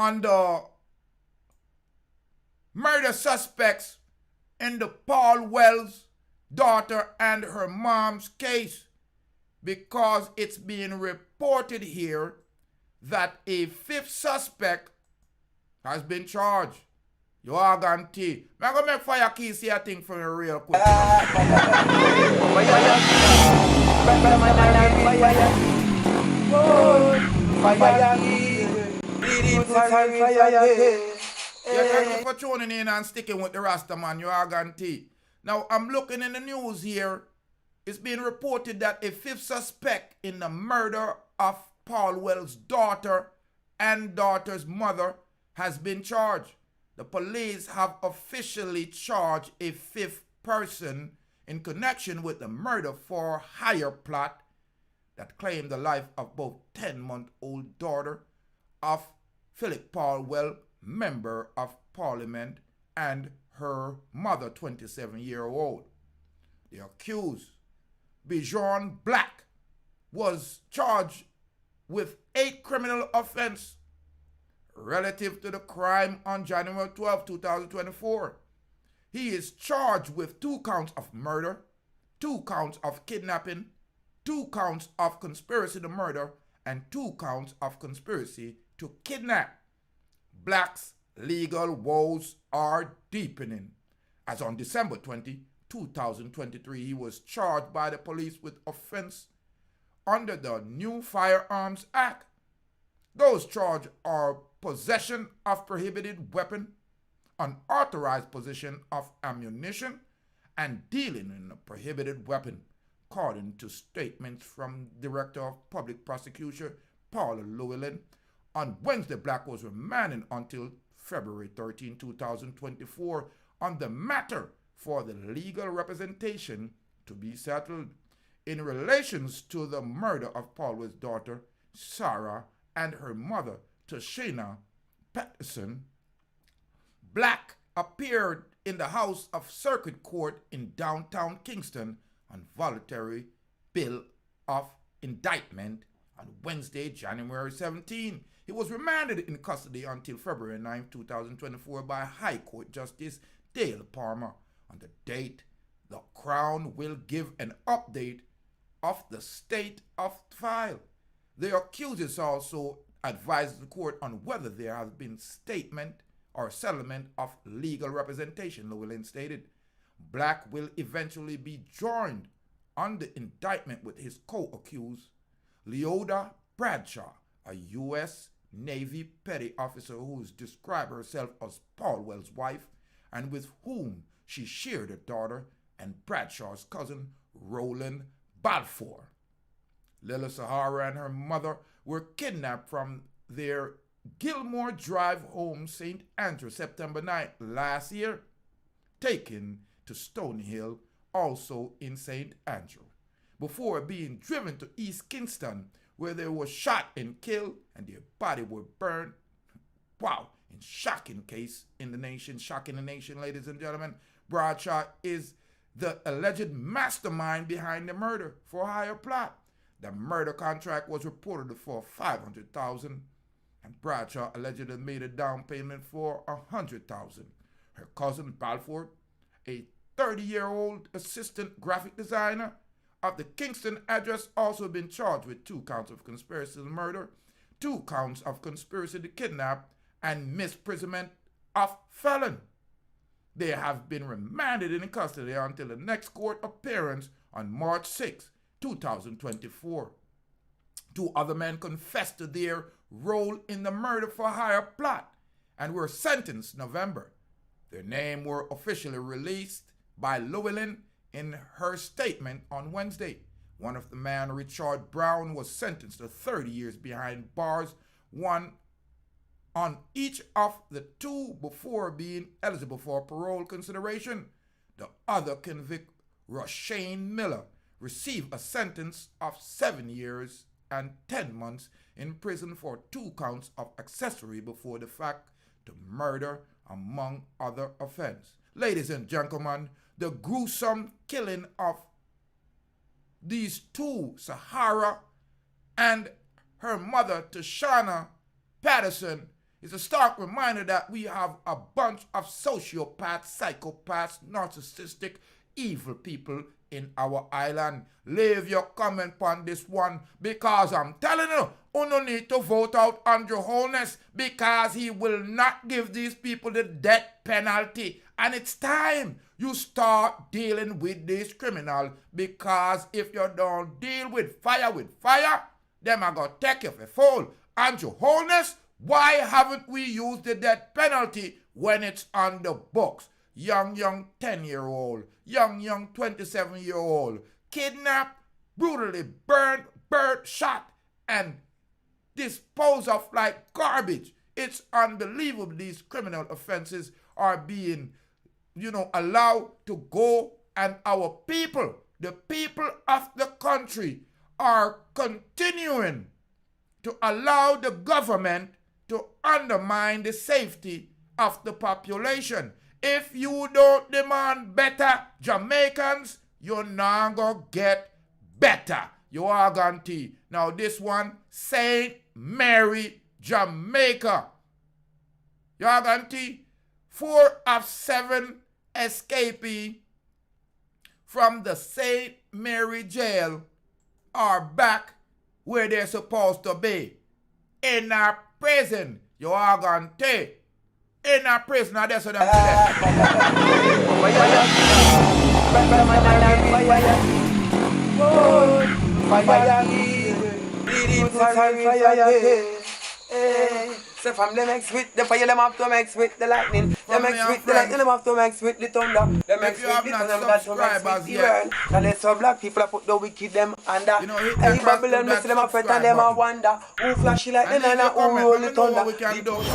on the murder suspects in the Paulwell's daughter and her mom's case, because it's being reported here that a fifth suspect has been charged. You are going to. I'm going to make fire key see a thing for you real quick. Thank you for tuning in and sticking with the Rasta man. You are going to. Now, I'm looking in the news here. It's being reported that a fifth suspect in the murder of Paulwell's daughter and daughter's mother has been charged. The police have officially charged a fifth person in connection with the murder for hire plot that claimed the life of both 10-month-old daughter of Phillip Paulwell, member of Parliament, and her mother, 27-year-old. The accused, Bijan Black, was charged with 8 criminal offenses relative to the crime on January 12, 2024. He is charged with 2 counts of murder, 2 counts of kidnapping, 2 counts of conspiracy to murder, and 2 counts of conspiracy to kidnap. Black's legal woes are deepening, as on December 20, 2023, he was charged by the police with offense under the new Firearms Act. Those charged are possession of prohibited weapon, unauthorized possession of ammunition, and dealing in a prohibited weapon, according to statements from Director of Public Prosecution Paula Llewellyn. On Wednesday, Black was remanded until February 13, 2024 on the matter for the legal representation to be settled. In relations to the murder of Paulwell's daughter, Sarah, and her mother, Toshyna Patterson, Black appeared in the House of Circuit Court in downtown Kingston on voluntary bill of indictment on Wednesday, January 17. He was remanded in custody until February 9, 2024 by High Court Justice Dale Palmer. On the date, the Crown will give an update of the state of the file. The accusers also advised the court on whether there has been statement or settlement of legal representation, Llewellyn stated. Black will eventually be joined on the indictment with his co-accused, Leoda Bradshaw, a U.S. Navy petty officer who has described herself as Paulwell's wife and with whom she shared a daughter, and Bradshaw's cousin, Roland Balfour. Lila Sahara and her mother were kidnapped from their Gilmore Drive home, St. Andrew, September 9 last year, taken to Stonehill, also in St. Andrew, before being driven to East Kingston, where they were shot and killed, and their body were burned. Wow, in shocking case in the nation, ladies and gentlemen. Bradshaw is the alleged mastermind behind the murder for hire plot. The murder contract was reported for $500,000, and Bradshaw allegedly made a down payment for $100,000. Her cousin Balfour, a 30-year-old assistant graphic designer of the Kingston address, also been charged with 2 counts of conspiracy to murder, 2 counts of conspiracy to kidnap, and misprisonment of felon. They have been remanded in custody until the next court appearance on March 6, 2024. 2 other men confessed to their role in the murder for hire plot and were sentenced November. Their names were officially released by Llewellyn in her statement on Wednesday. One of the men, Richard Brown, was sentenced to 30 years behind bars, one on each of the 2 before being eligible for parole consideration. The other convict, Roshane Miller, received a sentence of 7 years and 10 months in prison for 2 counts of accessory before the fact to murder, among other offenses. Ladies and gentlemen, the gruesome killing of these 2, Sarayah and her mother, Toshyna Patterson, It's a stark reminder that we have a bunch of sociopaths, psychopaths, narcissistic, evil people in our island. Leave your comment on this one, because I'm telling you, you need to vote out Andrew Holness, because he will not give these people the death penalty. And it's time you start dealing with this criminal, because if you don't deal with fire, them are going to take you for fool. Andrew Holness, why haven't we used the death penalty when it's on the books? Young 10-year-old, young 27-year-old, kidnapped, brutally burned, shot, and disposed of like garbage. It's unbelievable these criminal offenses are being, allowed to go, and our people, the people of the country, are continuing to allow the government to undermine the safety of the population. If you don't demand better, Jamaicans, you're not gonna get better. You are guaranteed. Now this one, St. Mary, Jamaica. You are guaranteed. 4 of 7 escapees from the St. Mary jail are back where they're supposed to be. In a prison. You are guaranteed. In a prison, that's what I'm saying. So from the mix with the fire, them have to mix with the lightning. Them mix with the lightning, them have to mix with the thunder. Them mix with the thunder, them got to mix with the world. And there's some black people that put the wicked them under. Hey, Babylon, miss them a fret and them a wonder. Who flashy like the nana, who roll the thunder.